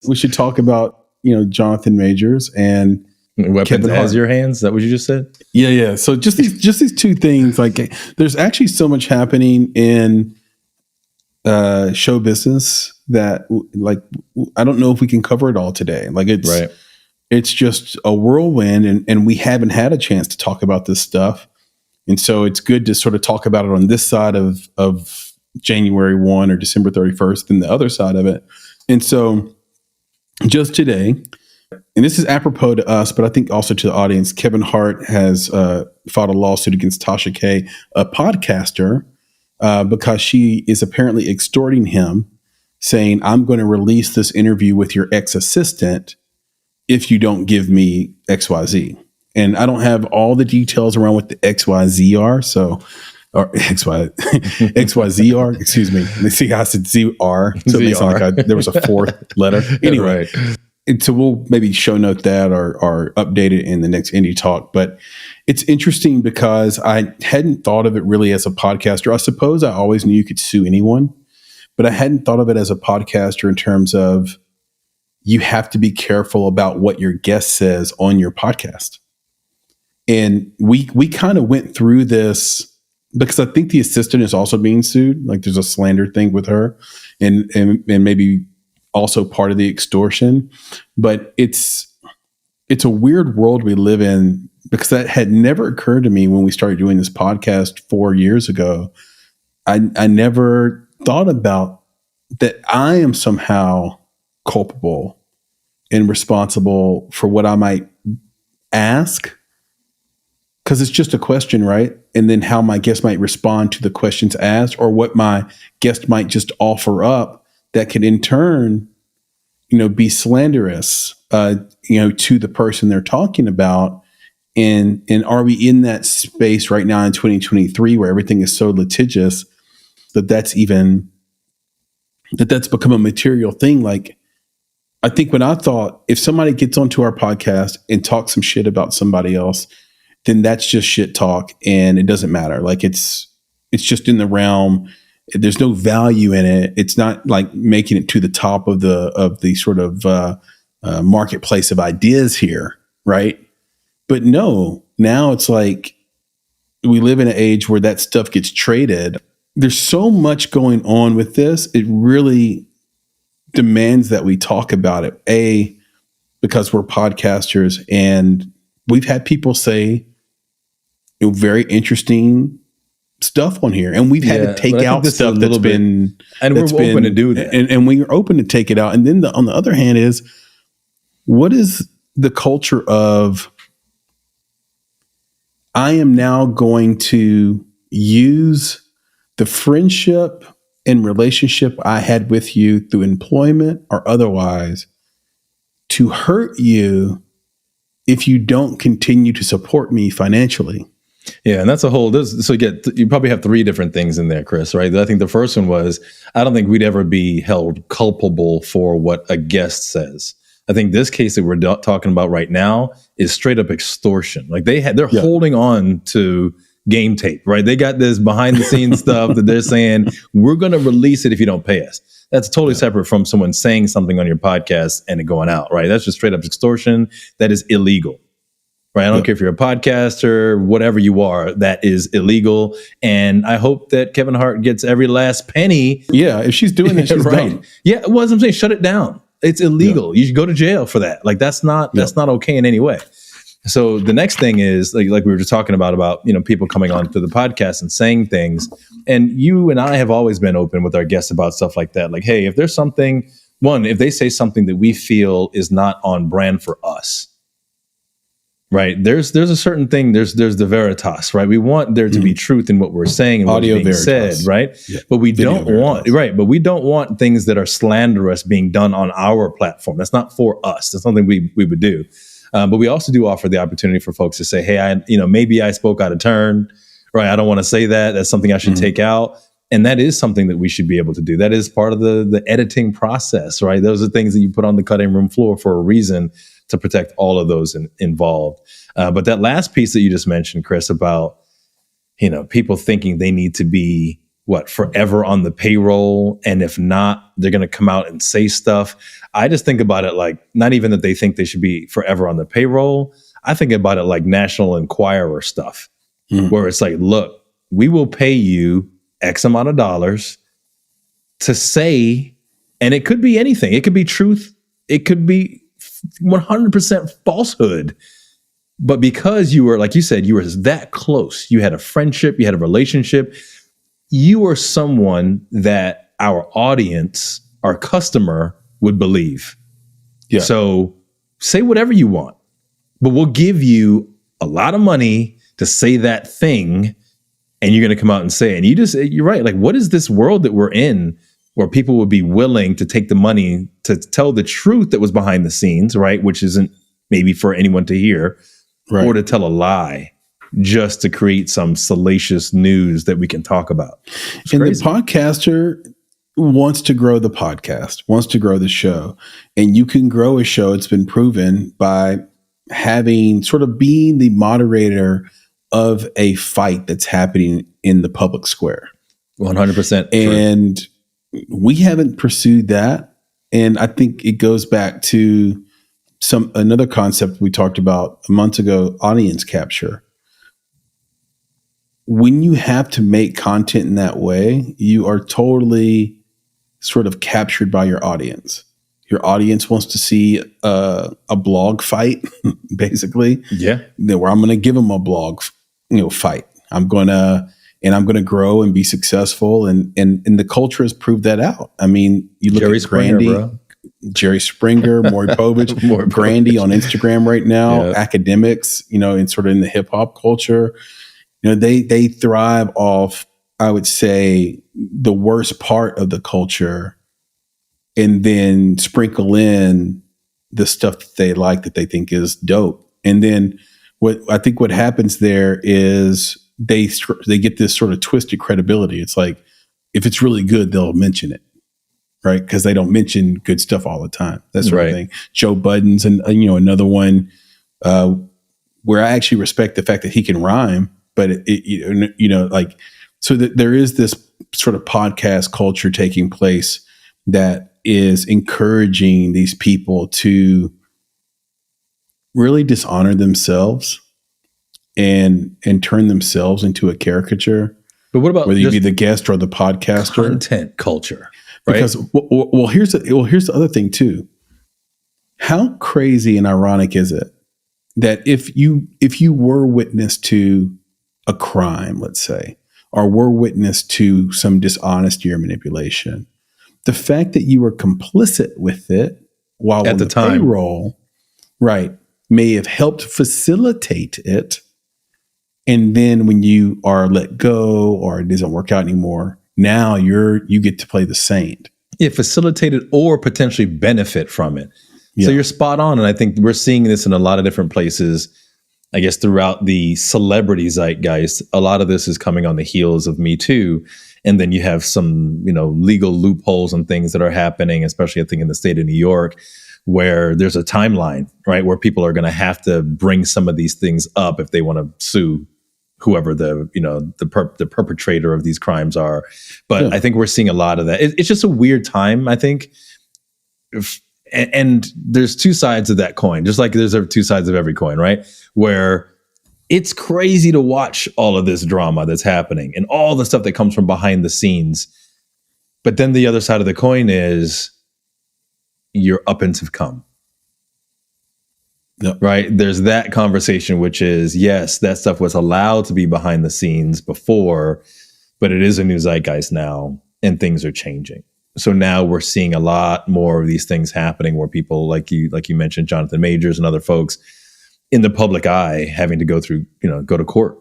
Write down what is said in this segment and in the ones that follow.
We should talk about, Jonathan Majors and weapons Kevin Hart. as your hands. Is that what you just said? Yeah. So just these two things. Like, there's actually so much happening in show business that, like, I don't know if we can cover it all today. Like, it's just a whirlwind, and we haven't had a chance to talk about this stuff. And so it's good to sort of talk about it on this side of January 1 or December 31st than the other side of it. And so just today, and this is apropos to us, but I think also to the audience, Kevin Hart has filed a lawsuit against Tasha K, a podcaster, because she is apparently extorting him, saying, I'm going to release this interview with your ex-assistant if you don't give me XYZ. And I don't have all the details around what the XYZ are. Or XYZ are, excuse me. They see how I said ZR. So it makes like there was a fourth letter. Anyway, and so we'll maybe show note that or update it in the next Indie Talk. But it's interesting because I hadn't thought of it really as a podcaster. I suppose I always knew you could sue anyone, but I hadn't thought of it as a podcaster in terms of you have to be careful about what your guest says on your podcast. And we kind of went through this because I think the assistant is also being sued. Like, there's a slander thing with her and maybe also part of the extortion. But it's a weird world we live in, because that had never occurred to me when we started doing this podcast 4 years ago. I never thought about that I am somehow culpable and responsible for what I might ask, because it's just a question, right? And then how my guest might respond to the questions asked, or what my guest might just offer up that could in turn, be slanderous, to the person they're talking about. And are we in that space right now in 2023 where everything is so litigious that's become a material thing? Like, I think when I thought, if somebody gets onto our podcast and talks some shit about somebody else, then that's just shit talk, and it doesn't matter. Like, it's just in the realm. There's no value in it. It's not like making it to the top of the sort of marketplace of ideas here, right? But no, now it's like we live in an age where that stuff gets traded. There's so much going on with this. It really demands that we talk about it. Because we're podcasters, and we've had people say very interesting stuff on here, and we've had to take out stuff that's been, and we're open to do that, and we're open to take it out. And then on the other hand is, what is the culture of, I am now going to use the friendship and relationship I had with you through employment or otherwise to hurt you if you don't continue to support me financially. Yeah, and that's a whole. So you probably have three different things in there, Chris. Right? I think the first one was, I don't think we'd ever be held culpable for what a guest says. I think this case that we're talking about right now is straight up extortion. Like, they're holding on to game tape, right? They got this behind the scenes stuff that they're saying, we're going to release it if you don't pay us. That's totally separate from someone saying something on your podcast and it going out, right? That's just straight up extortion. That is illegal. Right. I don't care if you're a podcaster, whatever you are, that is illegal. And I hope that Kevin Hart gets every last penny. Yeah. If she's doing it, she's right. Dumb. Yeah. Well, as I'm saying, shut it down. It's illegal. Yeah. You should go to jail for that. Like, that's not okay in any way. So the next thing is like we were just talking about, people coming on to the podcast and saying things. And you and I have always been open with our guests about stuff like that. Like, hey, if there's something, if they say something that we feel is not on brand for us, right? There's a certain thing. There's the veritas, right? We want there to be truth in what we're saying and what's being veritas. Said, right? Yeah. But we don't want But we don't want things that are slanderous being done on our platform. That's not for us. That's something we would do. But we also do offer the opportunity for folks to say, hey, maybe I spoke out of turn, right? I don't want to say that. That's something I should take out. And that is something that we should be able to do. That is part of the editing process, right? Those are things that you put on the cutting room floor for a reason, to protect all of those involved. But that last piece that you just mentioned, Chris, about, people thinking they need to be forever on the payroll? And if not, they're going to come out and say stuff. I just think about it like, not even that they think they should be forever on the payroll. I think about it like National Enquirer stuff, where it's like, look, we will pay you X amount of dollars to say, and it could be anything. It could be truth. It could be 100% falsehood. But because you were, like you said, you were that close, you had a friendship, you had a relationship, you are someone that our audience, our customer would believe. Yeah. So say whatever you want, but we'll give you a lot of money to say that thing, and you're going to come out and say it. And you're right. Like, what is this world that we're in where people would be willing to take the money to tell the truth that was behind the scenes, right? Which isn't maybe for anyone to hear, right, or to tell a lie just to create some salacious news that we can talk about. It's and crazy. The podcaster wants to grow the podcast, wants to grow the show. And you can grow a show, it's been proven, by having sort of being the moderator of a fight that's happening in the public square. 100%. And we haven't pursued that. And I think it goes back to another concept we talked about a month ago, audience capture. When you have to make content in that way, you are totally sort of captured by your audience. Your audience wants to see a blog fight, basically. Yeah. Where I'm going to give them a blog, fight. I'm going to grow and be successful. And the culture has proved that out. I mean, you look at Brandy, Jerry Springer, Maury Povich, Brandy on Instagram right now, academics, and sort of in the hip hop culture. They thrive off, I would say, the worst part of the culture, and then sprinkle in the stuff that they like, that they think is dope. And then what happens there is they get this sort of twisted credibility. It's like, if it's really good, they'll mention it, right? Because they don't mention good stuff all the time. That sort of thing. Joe Budden's and another one where I actually respect the fact that he can rhyme, but so that there is this sort of podcast culture taking place that is encouraging these people to really dishonor themselves and turn themselves into a caricature. But what about whether you be the guest or the podcaster? Content culture, right? Because here's the other thing too. How crazy and ironic is it that if you were witness to a crime, let's say, or were witness to some dishonesty or manipulation, the fact that you were complicit with it while at on the time payroll, right, may have helped facilitate it. And then when you are let go or it doesn't work out anymore, now you get to play the saint. Yeah, facilitated or potentially benefit from it. Yeah. So you're spot on. And I think we're seeing this in a lot of different places, I guess, throughout the celebrity zeitgeist. A lot of this is coming on the heels of Me Too. And then you have some, legal loopholes and things that are happening, especially I think in the state of New York, where there's a timeline, right, where people are going to have to bring some of these things up if they want to sue whoever the perpetrator of these crimes are. But I think we're seeing a lot of that. It's just a weird time, I think. And there's two sides of that coin, just like there's two sides of every coin, right? Where it's crazy to watch all of this drama that's happening and all the stuff that comes from behind the scenes. But then the other side of the coin is your up-ins have come. Yep. Right? There's that conversation, which is, yes, that stuff was allowed to be behind the scenes before, but it is a new zeitgeist now and things are changing. So now we're seeing a lot more of these things happening where people like you mentioned, Jonathan Majors and other folks in the public eye having to go through, go to court,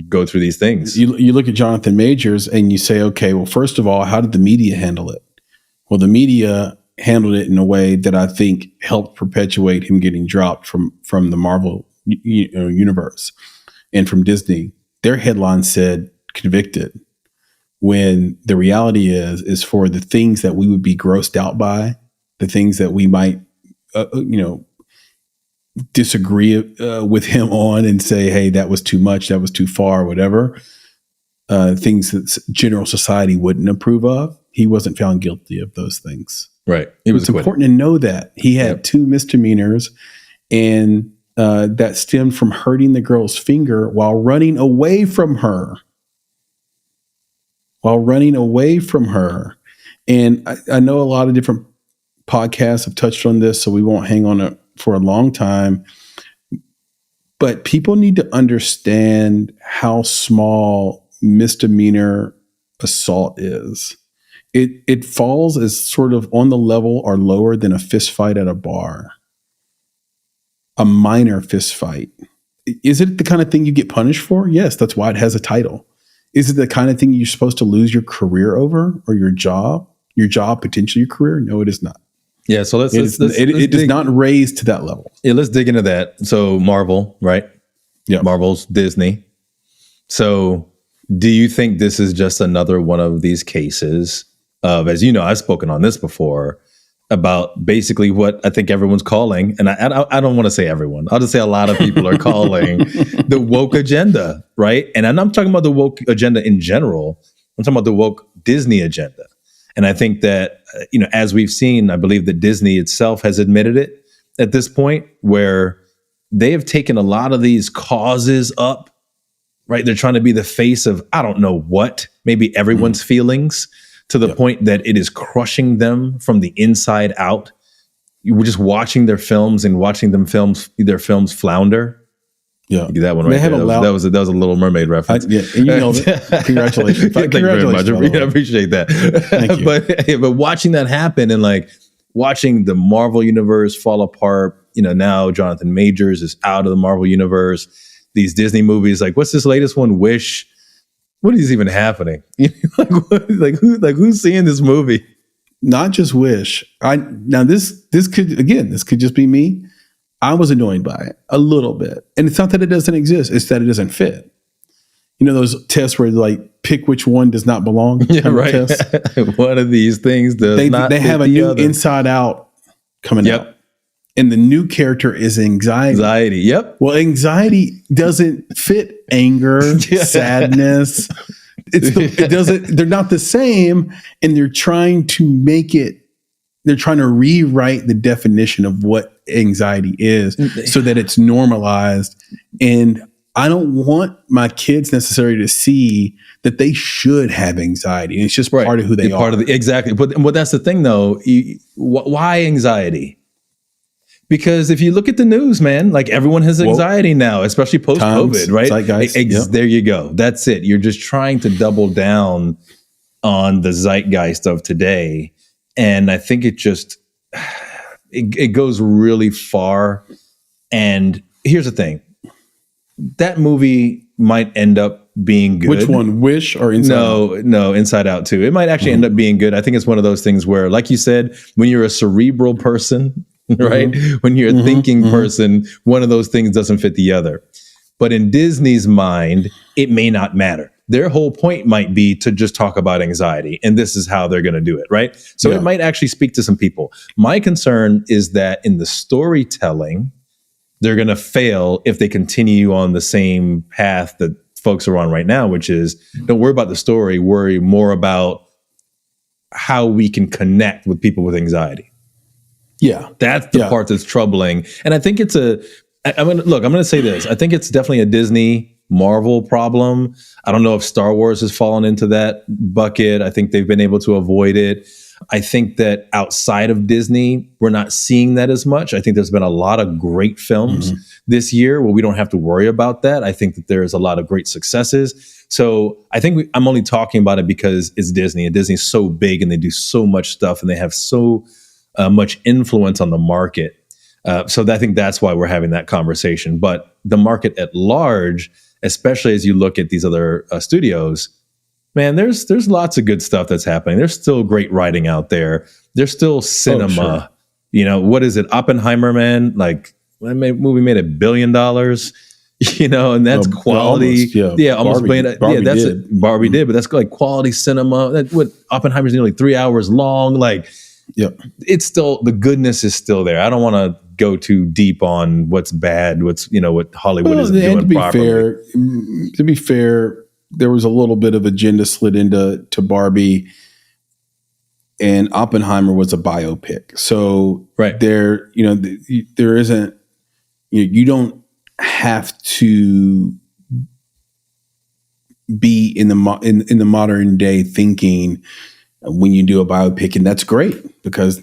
go through these things. You look at Jonathan Majors and you say, okay, well, first of all, how did the media handle it? Well, the media handled it in a way that I think helped perpetuate him getting dropped from the Marvel universe and from Disney. Their headline said convicted, when the reality is for the things that we would be grossed out by, the things that we might, disagree with him on and say, hey, that was too much, that was too far, whatever. things that general society wouldn't approve of. He wasn't found guilty of those things. Right. He was It's acquitted. important to know that he had 2 misdemeanors, and that stemmed from hurting the girl's finger while running away from her. And I know a lot of different podcasts have touched on this, so we won't hang on it for a long time. But people need to understand how small misdemeanor assault is. It falls as sort of on the level or lower than a fist fight at a bar. A minor fist fight. Is it the kind of thing you get punished for? Yes, that's why it has a title. Is it the kind of thing you're supposed to lose your career over, or your job, potentially your career? No, it is not. Yeah. So let's it does not raise to that level. Yeah, let's dig into that. So Marvel, right? Yeah. Marvel's Disney. So do you think this is just another one of these cases of, as you know, I've spoken on this before, about basically what I think everyone's calling, and I don't want to say everyone, I'll just say a lot of people are calling the woke agenda, right? And I'm not talking about the woke agenda in general. I'm talking about the woke Disney agenda. And I think that, as we've seen, I believe that Disney itself has admitted it at this point, where they have taken a lot of these causes up, right? They're trying to be the face of, I don't know what, maybe everyone's feelings, to the point that it is crushing them from the inside out. You were just watching their films and watching their films flounder. Yeah, you do that one right there. That was a Little Mermaid reference. And you nailed it. Congratulations! Thank you very much. I appreciate that. Thank you. But watching that happen, and like watching the Marvel universe fall apart. Now Jonathan Majors is out of the Marvel universe. These Disney movies, like what's this latest one? Wish. What is even happening? Who's seeing this movie? Not just Wish. This could just be me. I was annoyed by it a little bit, and it's not that it doesn't exist; it's that it doesn't fit. Those tests where like pick which one does not belong. Yeah, right. One of these things does not. They have a new other. Inside Out coming out. And the new character is anxiety. Yep. Well, anxiety doesn't fit anger, sadness. It doesn't. They're not the same, and they're trying to make it. They're trying to rewrite the definition of what anxiety is, so that it's normalized. And I don't want my kids necessarily to see that they should have anxiety. And it's just part of who they are. Exactly. But that's the thing, though. Why anxiety? Because if you look at the news, man, like everyone has anxiety now, especially post-COVID, right? There you go. That's it. You're just trying to double down on the zeitgeist of today. And I think it goes really far. And here's the thing. That movie might end up being good. Which one? Wish or Inside Out? No, Inside Out too. It might actually end up being good. I think it's one of those things where, like you said, when you're a cerebral person, right? When you're a thinking person, one of those things doesn't fit the other. But in Disney's mind, it may not matter. Their whole point might be to just talk about anxiety, and this is how they're going to do it, right? So it might actually speak to some people. My concern is that in the storytelling, they're going to fail if they continue on the same path that folks are on right now, which is don't worry about the story, worry more about how we can connect with people with anxiety. Yeah. That's the part that's troubling. And I think I'm going to say this. I think it's definitely a Disney Marvel problem. I don't know if Star Wars has fallen into that bucket. I think they've been able to avoid it. I think that outside of Disney, we're not seeing that as much. I think there's been a lot of great films this year where we don't have to worry about that. I think that there's a lot of great successes. So I think I'm only talking about it because it's Disney, and Disney's so big and they do so much stuff and they have so much influence on the market. So I think that's why we're having that conversation. But the market at large, especially as you look at these other studios, man, there's lots of good stuff that's happening. There's still great writing out there. There's still cinema. Sure. What is it? Oppenheimer, man, like that movie made $1 billion, and that's quality. Almost Barbie, billion. Barbie That's did. it. Barbie did, but that's like quality cinema. Oppenheimer's nearly 3 hours long. Like, it's still, the goodness is still there. I don't want to go too deep on what's bad, what Hollywood is doing properly. To be fair, there was a little bit of agenda slid into Barbie, and Oppenheimer was a biopic. So Right. there, there isn't, you don't have to be in the modern day thinking when you do a biopic, and that's great because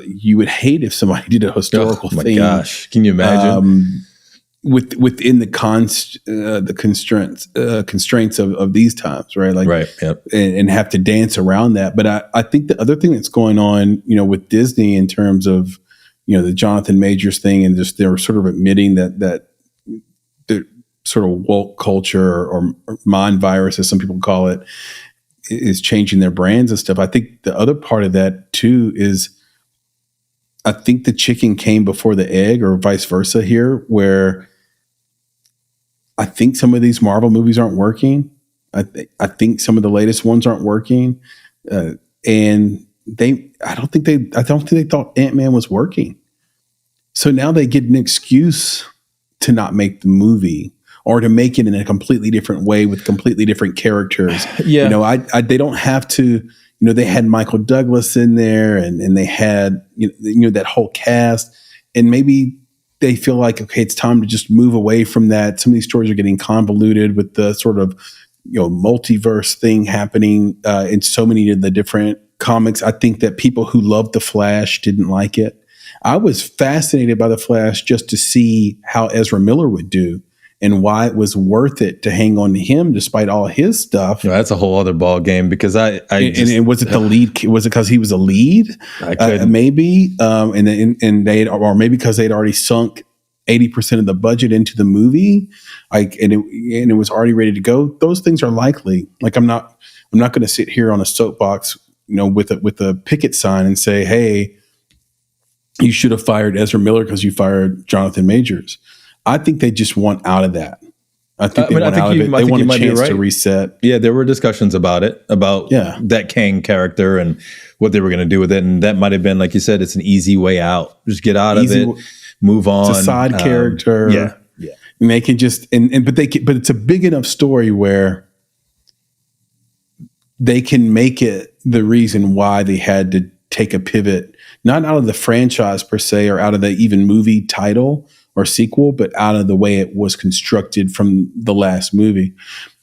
you would hate if somebody did a historical Oh my thing. gosh, can you imagine? Within the constraints of these times, right? Like, Right. Yep. and have to dance around that. But I think the other thing that's going on, with Disney in terms of, the Jonathan Majors thing, and just they're sort of admitting that the sort of woke culture or mind virus, as some people call it, is changing their brands and stuff. I think the other part of that too is, I think the chicken came before the egg, or vice versa here, where I think some of these Marvel movies aren't working. I think some of the latest ones aren't working, and I don't think they thought Ant-Man was working. So now they get an excuse to not make the movie, or to make it in a completely different way with completely different characters. Yeah. They don't have to. They had Michael Douglas in there, and they had that whole cast, and maybe they feel like, okay, it's time to just move away from that. Some of these stories are getting convoluted with the sort of multiverse thing happening in so many of the different comics. I think that people who loved The Flash didn't like it. I was fascinated by The Flash just to see how Ezra Miller would do, and why it was worth it to hang on to him despite all his stuff. That's a whole other ball game, because and was it the lead? Was it because he was a lead? Maybe, and or maybe because they'd already sunk 80% of the budget into the movie, and it was already ready to go. Those things are likely. Like, I'm not going to sit here on a soapbox, with a picket sign and say, hey, you should have fired Ezra Miller because you fired Jonathan Majors. I think they just want out of that. I think they want out of it. They want a chance to reset. Yeah, there were discussions about that Kang character and what they were going to do with it. And that might have been, like you said, it's an easy way out. Just get out of it, move on. It's a side character. Yeah. And they can just, but it's a big enough story where they can make it the reason why they had to take a pivot, not out of the franchise per se, or out of the even movie title or sequel, but out of the way it was constructed from the last movie.